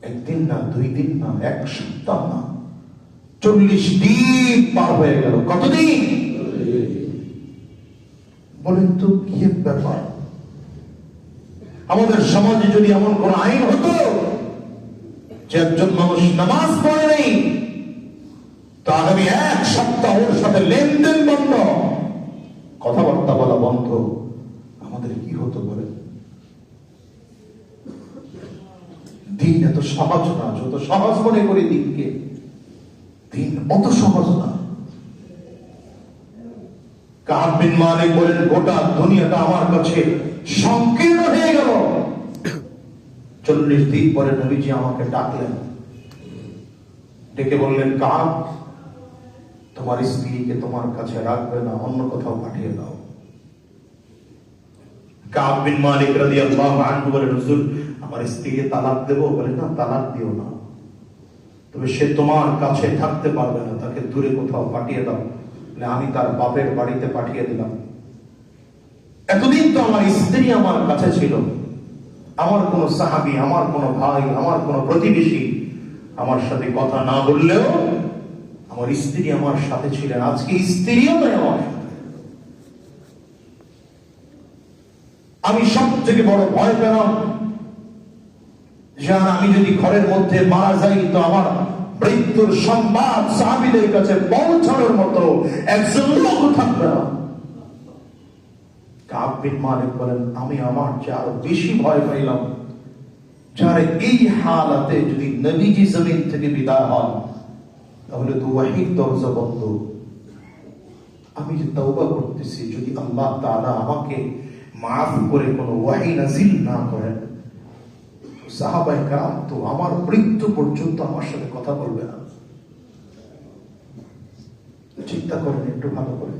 একদিন না, 2 দিন না, 1 সপ্তাহ না, 40 দিন পার হয়ে গেল। কতদিন? বলেন তো কি ব্যাপার? আমাদের সমাজে যদি এমন কোন আইন হতো যে একজন মানুষ নামাজ পড়ে নেই, তো আগামী 1 সপ্তাহ ওর সাথে লেনদেন বন্ধ, কথাবার্তা বলা বন্ধ, আমাদের কি হতো বলেন? দিন এত সহজ না, যত সহজ মনে করি দিনকে, দিন অত সহজ না। কাব বিন মালিক বলেন, গোটা দুনিয়াটা আমার কাছে সংকীর্ণ হয়ে গেল। 40 দিন পরে নবীজি আমাকে ডাকলেন, ডেকে বললেন, কাব, তোমার স্ত্রীকে তোমার কাছে রাখবে না, অন্য কোথাও পাঠিয়ে দাও। কাব বিন মালিক রাদিয়াল্লাহু আনহু বলেন, হুজুর আমার স্ত্রীকে তালাক দেব? বলে, না, তালাক দিও না, তবে সে তোমার কাছে থাকতে পারবে না, তাকে দূরে কোথাও পাঠিয়ে দাও। আমি তার বাপের বাড়িতে পাঠিয়ে দিলাম। এতদিন তো আমার স্ত্রী আমার কাছে ছিল, আমার কোন সাহাবী, আমার কোন ভাই, আমার কোন প্রতিবেশী আমার সাথে কথা না বললেও আমার স্ত্রী আমার সাথে ছিলেন, আজকে স্ত্রীও নয় আমার সাথে। আমি সব থেকে বড় ভয় পেলাম যে আমি যদি ঘরের মধ্যে মারা যাই তো আমার মৃত্যুর সংবাদ সাহাবীদের কাছে পৌঁছানোর মতো একজন লোক থাকবে না। কাব বিন মালিক বলেন, আমি আমার চেয়ে আরো বেশি ভয় পাইলাম যারা এই হালাতে যদি নবীজি জমিন থেকে বিদায় হন তাহলে তো ওয়াহির দরজা বন্ধ। আমি যে তওবা করতেছি, যদি আল্লাহ তাআলা আমাকে মাফ করে কোনো ওয়াহি নাজিল না করেন, সাহাবায়ে কেরাম তো আমার মৃত্যু পর্যন্ত আমার সাথে কথা বলবে না। চিন্তা করেন একটু ভালো করে,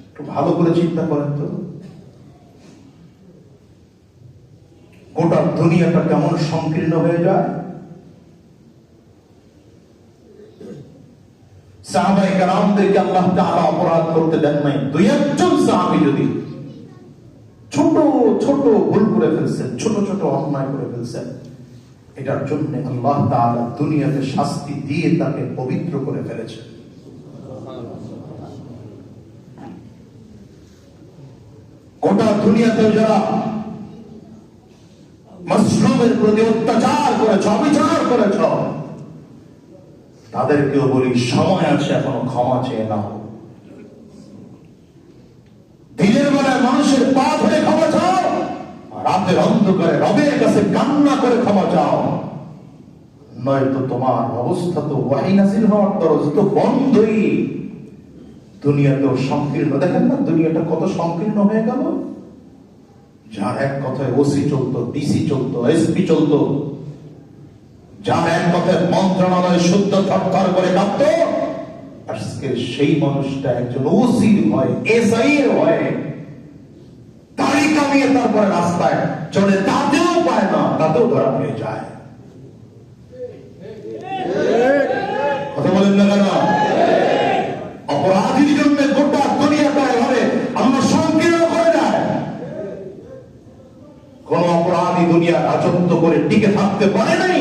একটু ভালো করে চিন্তা করেন তো, গোটা দুনিয়াটা কেমন সংকীর্ণ হয়ে যায়। সাহাবায়ে কেরামদেরকে আল্লাহ তাআলা অপরাধ করতে দেন নাই। দুই একজন সাহাবী যদি ছোট ছোট ভুল করে ফেলছেন, ছোট ছোট অন্যায় করে ফেলছেন, এটার জন্য আল্লাহ তাআলা দুনিয়াতে শাস্তি দিয়ে তাকে পবিত্র করে ফেলেছেন। গোটা দুনিয়াতে যারা মুসলিমের প্রতি অত্যাচার করেছ, অবিচার করেছ, তাদেরকেও বলি সময় আছে, এখনো ক্ষমা চেয়ে নাও। দিনের বেলায় মানুষের পা ধরে ক্ষমা চাও, রাতের অন্ধকারে রবের কাছে কান্না করে ক্ষমা চাও, নয়তো তোমার অবস্থা তো ওয়াহি নাযিল হওয়ার দরজা তো বন্ধই। দুনিয়াতেও সংকীর্ণ, দেখেন না দুনিয়াটা কত সংকীর্ণ হয়ে গেল। যার এক কথায় ওসি চলতো, ডিসি চলতো, এসপি চলতো, যার এক কথায় মন্ত্রণালয় শুদ্ধ থরথর করে কাঁপতো, আজকে সেই মানুষটা একজন ওসির হয়, এসআই এর হয়, দাড়ি কামিয়ে তারপরে রাস্তায় চলে, তাতেও পায় না, তাতেও ধরা পড়ে যায়। কথা বলেন না কেন? অপরাধীর জন্য গোটা দুনিয়াটা এভাবে আমরা সংকীর্ণ করে দেয়। কোন অপরাধী দুনিয়া রাজত্ব করে টিকে থাকতে পারে নাই,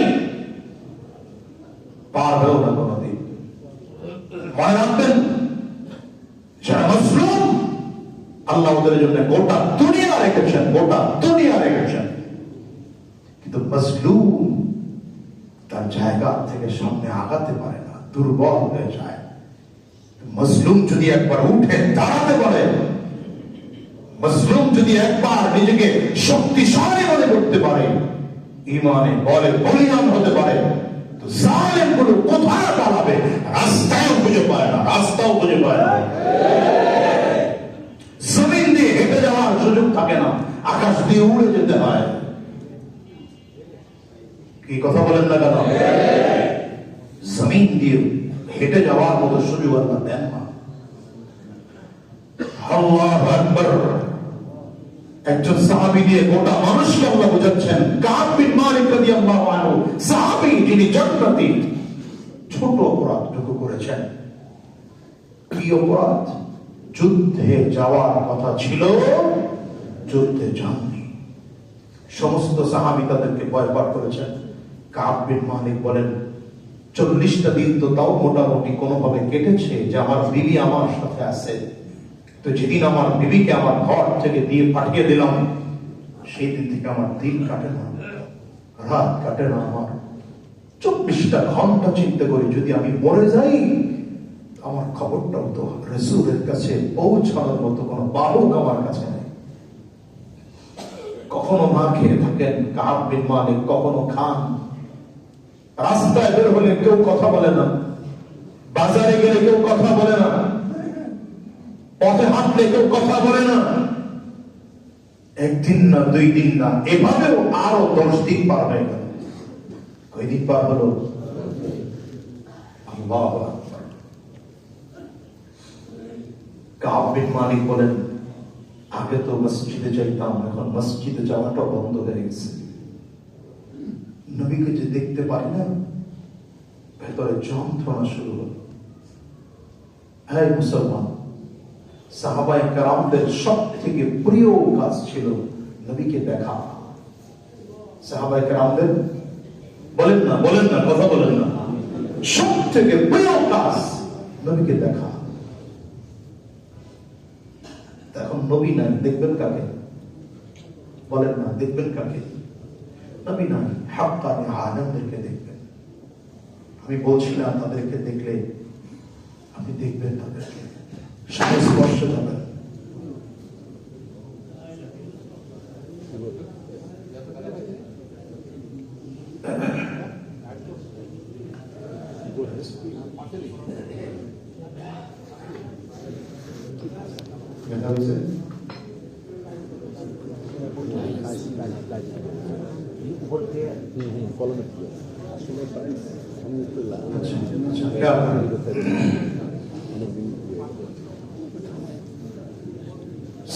পারবেও না কোনদিন। মনে রাখবেন, যারা মুসলিম আল্লাহ ওদের জন্য গোটা দুনিয়া রেখেছেন, গোটা দুনিয়া রেখেছেন, কিন্তু মজলুম তার জায়গা থেকে সামনে আগাতে পারে না, দুর্বল হয়ে যায়। মজলুম যদি একবার উঠে দাঁড়াতে পারে, মজলুম যদি একবার নিজেকে শক্তিশালী মনে করতে পারে, ইমানে বলে বলিয়ান হতে পারে, তো জালেম গুলো কোথায় পালাবে? রাস্তাও খুঁজে পায় না, রাস্তাও খুঁজে পায় না। জমিন দিয়ে হেঁটে যাওয়ার সুযোগ থাকে না, আকাশ দিয়ে উড়ে যেতে হয়। কি কথা বলেন না কেন? জমিন দিয়ে হেঁটে যাওয়ার মতো সুযোগ আল্লাহ দেন না। আল্লাহু আকবার। একজন সাহাবী দিয়ে গোটা মানুষকে আল্লাহ বোঝাচ্ছেন। কাব বিন মালিক রাদিয়াল্লাহু আনহু, সাহাবী যিনি জান্নাতি, ছোট অপরাধটুকু করেছেন। কি অপরাধ? যুদ্ধে যাওয়ার কথা ছিল, যুদ্ধে যাননি। সমস্ত সাহাবী তাদেরকে বয়কট করেছেন। কাব বিন মালিক বলেন, 40টা দিন তো তাও মোটামুটি কোনোভাবে কেটেছে যে আমার বিবি আমার সাথে আছে। তো যেদিন আমার বিবিকে আমার ঘর থেকে দিয়ে পাঠিয়ে দিলাম, সেই দিন থেকে আমার দিন কাটে না, রাত কাটে না। আমার 24টা ঘন্টা চিন্তা করি, যদি আমি মরে যাই আমার খবরটাও তো রাসূলের কাছে পৌঁছানোর মতো কোনো বাহক আমার কাছে নেই। কখনো না খেয়ে থাকেন কাব বিন মালিক, কখনো খান। রাস্তায় বের হলে কেউ কথা বলে না, বাজারে গেলে কেউ কথা বলে না, পথে হাঁটলে কেউ কথা বলে না। একদিন না, 2 দিন না, এভাবেও আরো 10 দিন পার হয়ে গেল। কয়দিন পার হলো? আল্লাহু আকবার। কাব বিন মালিক বলেন, আগে তো মসজিদে যাইতাম, এখন মসজিদে যাওয়াটা বন্ধ হয়ে গেছে। নবীকে যে দেখতে পারি না, ভেতরে যন্ত্রণা শুরু হলো। হ্যাঁ মুসলমান, সাহাবায়ে কেরামদের সব থেকে প্রিয় কাজ ছিল নবীকে দেখা। সাহাবায়ে কেরামদের বলেন না কথা বলেন না, সব থেকে প্রিয় কাজ নবীকে দেখা। এখন নবী নাই, দেখবেন কাকে? বলেন না, দেখবেন কাকে? নবী নাই, হাক্কানি আলেমদেরকে দেখবেন। আমি বলছিলাম তাদেরকে দেখলে আপনি দেখবেন তাদেরকে, সংস্পর্শ যাবেন।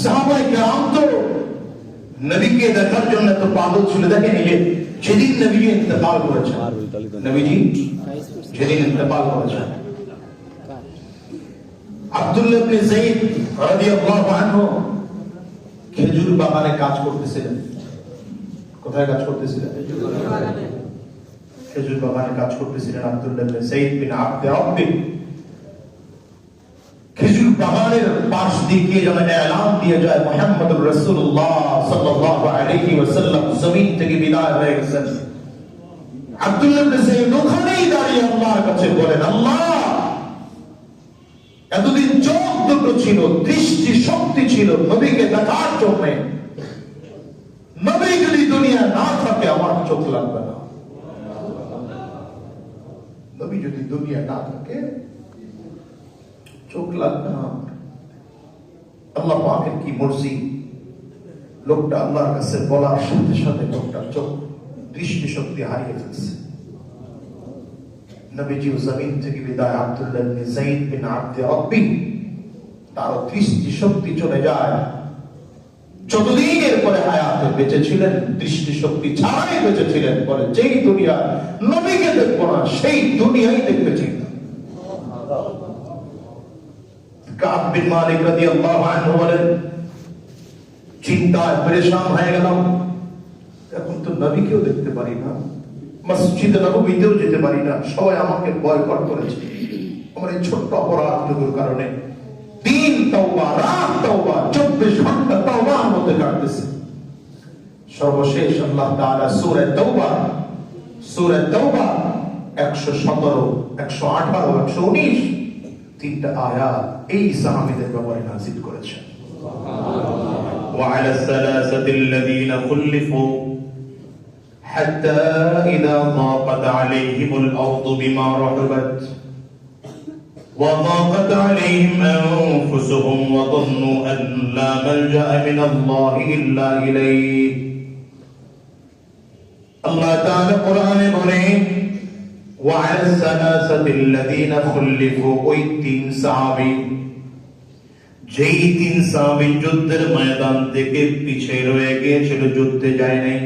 সাহাবায়ে কেরাম তো নবীকে দেখার জন্য তো পাগল ছিল। দেখেন এই যে যেদিন নবীজি ইন্তেকাল করেছেন, নবীজি যেদিন ইন্তেকাল করেছেন, আব্দুল্লাহ ইবনে যায়েদ রাদিয়াল্লাহু আনহু খেজুর বাগানে কাজ করতেছিলেন। কোথায় কাজ করতেছিলেন? খেজুর বাগানে কাজ করতেছিলেন আব্দুল্লাহ ইবনে যায়েদ বিন আব্দে রব্বি। খেজুর বাগানের পাশ দিয়ে যেন এলান দিয়ে যায় মুহাম্মদুর রাসূলুল্লাহ সাল্লাল্লাহু আলাইহি ওয়াসাল্লাম জমিন থেকে বিদায় হয়ে গেছেন। আব্দুল্লাহ ইবনে যায়েদ ওখানেই দাঁড়িয়ে আল্লাহর কাছে বলেন, আল্লাহ, এতদিন চোখ দুটো ছিল, দৃষ্টি শক্তি ছিল নবীকে দেখার জন্য, নবী যদি দুনিয়া না থাকে আমার চোখ লাগবে না। নবী যদি দুনিয়া না থাকে চোখ লাগবে না। আল্লাহ পাকের কি মর্জি, লোকটা আল্লাহর কাছে বলার সাথে সাথে লোকটার চোখ দৃষ্টি শক্তি হারিয়ে ফেলছে। নবীজি জমিন থেকে বিদায়, আব্দুল্লাহ ইবনে যায়েদ বিন আব্দে রব্বি তার দৃষ্টি শক্তি চলে যায়। যতদিন এরপরে হায়াতে বেঁচে ছিলেন দৃষ্টি শক্তি ছাড়াই বেঁচে ছিলেন। বলে যেই দুনিয়া নবীকে দেখবো না সেই দুনিয়াই দেখতে ছিলেন। কাব বিন মালিক রাদিয়াল্লাহু আনহু বলেন, চিন্তায় পরেশান হয়ে গেলাম, এখন তো নবীকেও দেখতে পারি না, মসজিদে নববীতেও যেতে পারি না, সবাই আমাকে বয়কট করেছে আমার এই ছোট্ট অপরাধগুলোর কারণে। দিন তওবা, রাত তওবা, 24 ঘন্টা তওবার মধ্যে কাটতেছে। সর্বশেষ আল্লাহ তাআলা সূরা তওবা 117, 118, 119 তিনটা আয়াত এই সাহাবীদের ব্যাপারে নাযিল করেছেন। وعلى الثلاثة الذين خلفوا حتى إذا ضاقت عليهم الأرض بما رحبت وضاقت عليهم أنفسهم وظنوا أن لا ملجأ من الله إلا إليه। الله تعالى قرآن بولين وعلى الثلاثة الذين خلفوا ওই তিন সাহাবী, যেই তিন সাহাবী যুদ্ধের ময়দান থেকে পিছিয়ে রয়ে গিয়েছিল, যুদ্ধে যায় নাই,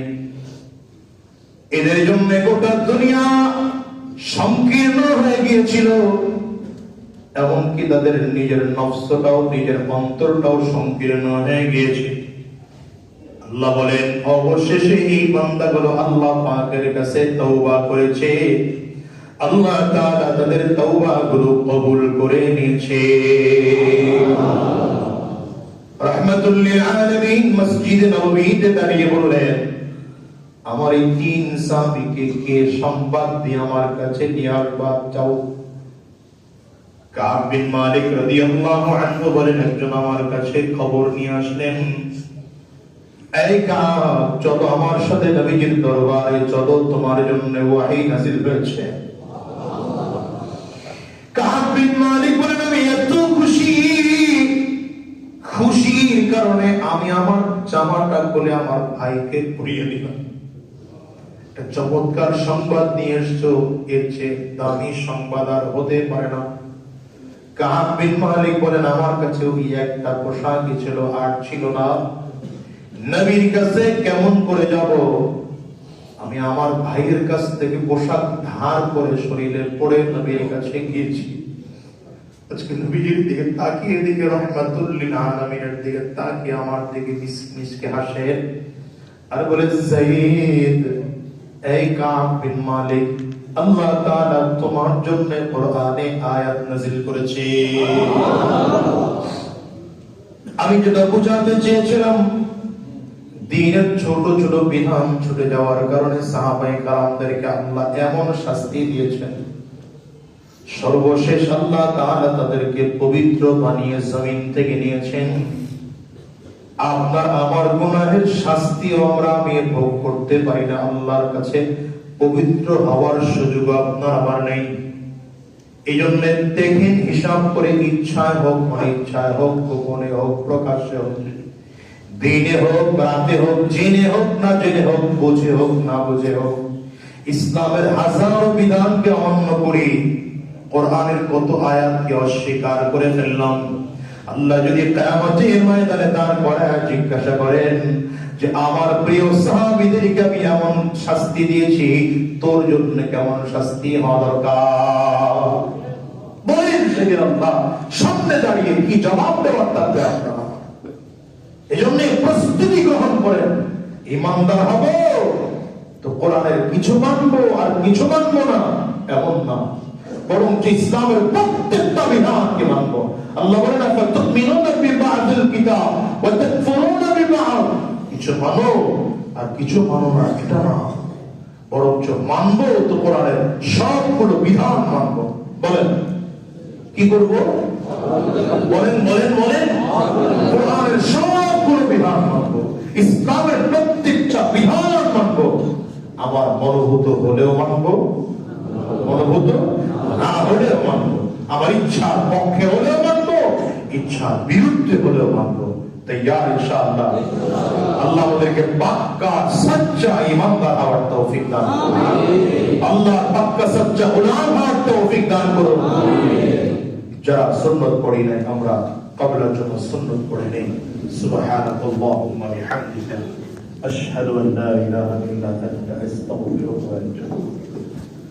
এদের জন্য গোটা দুনিয়া সংকীর্ণ হয়ে গিয়েছিল, এমনকি তাদের নিজের নফসটাও, নিজের অন্তরটাও সংকীর্ণ হয়ে গিয়েছে। আল্লাহ বলেন অবশেষে এই বান্দাগুলো আল্লাহ পাকের কাছে তওবা করেছে, আল্লাহ তাআলা তাদের তওবাগুলো কবুল করে নিয়েছে। রাহমাতুল লিল আলামিন মসজিদে নববীতে দাঁড়িয়ে বললেন, আমার এই তিন সাহাবীকে কে সংবাদ দিয়ে আমার কাছে নিয়ে আসবা চাও? কাব বিন মালিক রাদিয়াল্লাহু আনহু বলেন, একজন আমার কাছে খবর নিয়ে আসলেন, এই কাব, চলো আমার সাথে নবীজির দরবারে চলো, তোমার জন্য ওহী নাযিল হয়েছে। কাব বিন মালিক বলেন, আমি এত খুশির কারণে আমি আমার জামাটা খুলে আমার ভাইকে পরিয়ে দিলাম। একটা চমৎকার সংবাদ নিয়ে এসছো, এর চেয়ে দামি সংবাদ আর হতে পারে না। কাব বিন মালিক বলেন, আমার কাছে ওই একটা পোশাকই ছিল, আর ছিল না। নবীর কাছে কেমন করে যাব? আমি আমার ভাইয়ের কাছ থেকে পোশাক ধার করে শরীরে পরে নবীর কাছে গিয়েছি। আজকে নবীজির দিকে তাকিয়ে, দিকে রহমাতুল লিল আলামিনের দিকে তাকিয়ে আমার দিকে মিসকে হাসে, আর বলে যায়েদ, এই কাব বিন মালিক, আল্লাহ তাআলা তোমার জন্য কোরআনে আয়াত নাযিল করেছে। আমি যেটা বুঝাতে চেয়েছিলাম, দ্বীনের ছোট ছোট বিধান ছুটে যাওয়ার কারণে সাহাবায়ে কেরামদেরকে আল্লাহ এমন শাস্তি দিয়েছেন, সর্বশেষ আল্লাহ তাআলা তাদেরকে পবিত্র বানিয়ে জমিন থেকে নিয়েছেন। আপনার আমার গুনাহের শাস্তিও আমি ভোগ করতে পারি না, আল্লাহর কাছে পবিত্র হওয়ার সুযোগ আপনার আমার নেই। এই জন্য দেখেন, হিসাব করে, ইচ্ছায় হোক অনিচ্ছায় হোক, গোপনে হোক প্রকাশ্যে হোক, দিনে হোক রাতে হোক, জেনে হোক না জেনে হোক, বুঝে হোক না বুঝে হোক, ইসলামের হাজারো বিধানকে অমান্য করি, কোরআনের কত আয়াতকে অস্বীকার করে ফেললাম। আল্লাহ যদি কিয়ামতের ময়দানে দাঁড় করায় জিজ্ঞাসা করেন যে আমার প্রিয় সাহাবীদেরকে আমি এমন শাস্তি দিয়েছি, তোর জন্য কেমন শাস্তি হওয়া দরকার? বলেন সেদিন আল্লাহ সামনে দাঁড়িয়ে কি জবাব দেওয়ার থাকবে আপনারা? এই জন্য প্রস্তুতি গ্রহণ করেন। ইমানদার হব তো কোরআনের কিছু মানবো আর কিছু মানবো না, এমন না, বরং ইসলামের প্রত্যেকটা বিধানকে মানবো। আল্লাহ বলেন, আফাতুমিনুনা বিবা'দিল কিতাব ওয়া তাকফুরুনা বিবা'দ। কিছু মানো আর কিছু মানো না, এটা না, বরং মানবো তো কোরআনের সবগুলো বিধান মানবো। বলেন কি করব? বলেন বলেন বলেন, কোরআনের সবগুলো বিধান মানবো, ইসলামের প্রত্যেকটা বিধান মানবো। আমার মনোভূত হলেও মানবো, মনোভূত না হলেও মানবো, আমার ইচ্ছার পক্ষে হলেও মানবো, ইচ্ছার বিরুদ্ধে হলেও মানবো। তৈয়ার ইনশাআল্লাহ? আল্লাহ আমাদেরকে পাক্কা সচ্চা ইমানদার হওয়ার তৌফিক দান করুন। আল্লাহ পাক্কা সচ্চা গোলাম হওয়ার তৌফিক দান করুন। যারা সুন্নত পড়ি নাই, আমরা কবলার জন্য সুন্নত পড়ে নেই। সুবহানাল্লাহুম্মা বিহামদিকা আশহাদু আন লা ইলাহা ইল্লা আনতা আস্তাগফিরুকা ওয়া আতুবু ইলাইক।